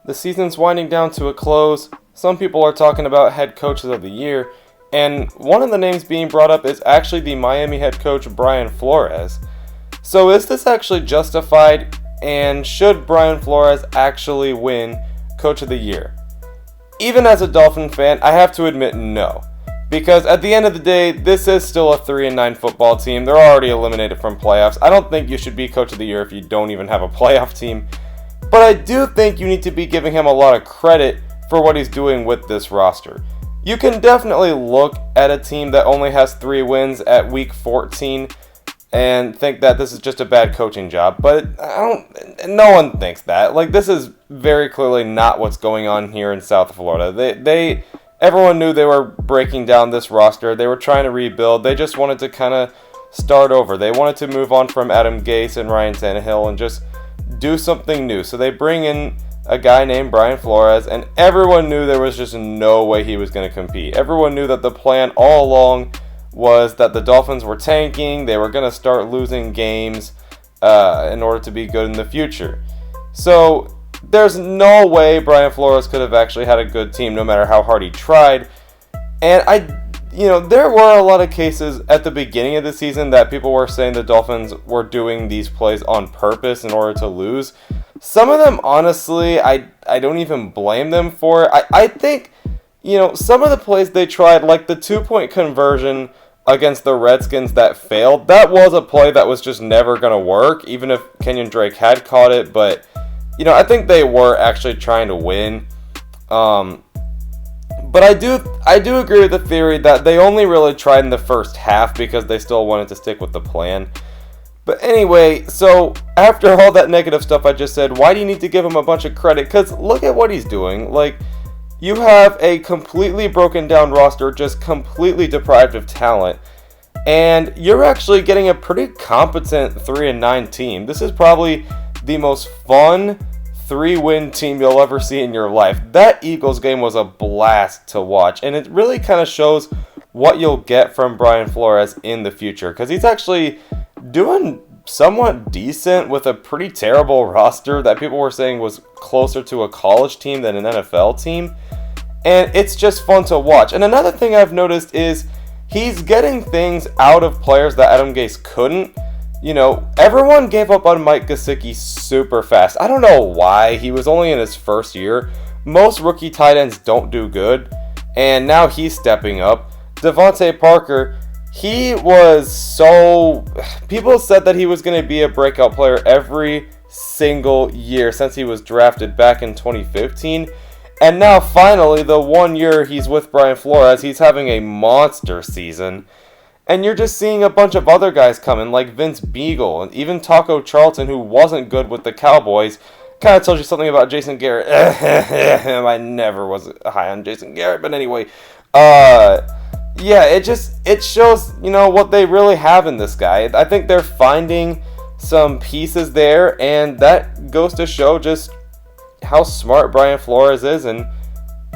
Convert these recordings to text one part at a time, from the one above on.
The season's winding down to a close. Some people are talking about head coaches of the year, and one of the names being brought up is actually the Miami head coach Brian Flores. So is this actually justified, and should Brian Flores actually win Coach of the Year? Even as a Dolphin fan, I have to admit no. Because at the end of the day, this is still a 3-9 football team. They're already eliminated from playoffs. I don't think you should be Coach of the Year if you don't even have a playoff team. But I do think you need to be giving him a lot of credit for what he's doing with this roster. You can definitely look at a team that only has 3 wins at week 14 and think that this is just a bad coaching job. But no one thinks that. Like, this is very clearly not what's going on here in South Florida. Everyone knew they were breaking down this roster. They were trying to rebuild. They just wanted to kind of start over. They wanted to move on from Adam Gase and Ryan Tannehill and just do something new. So they bring in a guy named Brian Flores, and everyone knew there was just no way he was going to compete. Everyone knew that the plan all along was that the Dolphins were tanking. They were going to start losing games in order to be good in the future. So there's no way Brian Flores could have actually had a good team no matter how hard he tried. And there were a lot of cases at the beginning of the season that people were saying the Dolphins were doing these plays on purpose in order to lose. Some of them, honestly, I don't even blame them for it. I think, some of the plays they tried, like the 2-point conversion against the Redskins that failed, that was a play that was just never going to work, even if Kenyon Drake had caught it. But I think they were actually trying to win. But I do agree with the theory that they only really tried in the first half because they still wanted to stick with the plan. But anyway, so after all that negative stuff I just said, why do you need to give him a bunch of credit? Because look at what he's doing. Like, you have a completely broken down roster, just completely deprived of talent. And you're actually getting a pretty competent 3-9 team. This is probably the most fun 3-win team you'll ever see in your life. That Eagles game was a blast to watch, and it really kind of shows what you'll get from Brian Flores in the future, because he's actually doing somewhat decent with a pretty terrible roster that people were saying was closer to a college team than an NFL team, and it's just fun to watch. And another thing I've noticed is he's getting things out of players that Adam Gase couldn't. Everyone gave up on Mike Gesicki super fast. I don't know why. He was only in his first year. Most rookie tight ends don't do good, and now he's stepping up. Devontae Parker, people said that he was going to be a breakout player every single year since he was drafted back in 2015. And now finally, the 1 year he's with Brian Flores, he's having a monster season. And you're just seeing a bunch of other guys coming, like Vince Beagle, and even Taco Charlton, who wasn't good with the Cowboys. Kind of tells you something about Jason Garrett. I never was high on Jason Garrett, but anyway. It shows, what they really have in this guy. I think they're finding some pieces there, and that goes to show just how smart Brian Flores is. And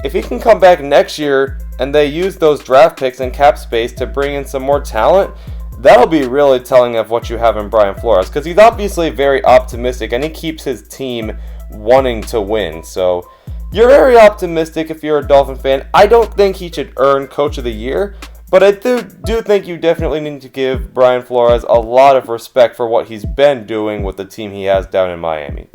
if he can come back next year and they use those draft picks and cap space to bring in some more talent, that'll be really telling of what you have in Brian Flores, because he's obviously very optimistic and he keeps his team wanting to win. So you're very optimistic if you're a Dolphin fan. I don't think he should earn Coach of the Year, but I do think you definitely need to give Brian Flores a lot of respect for what he's been doing with the team he has down in Miami.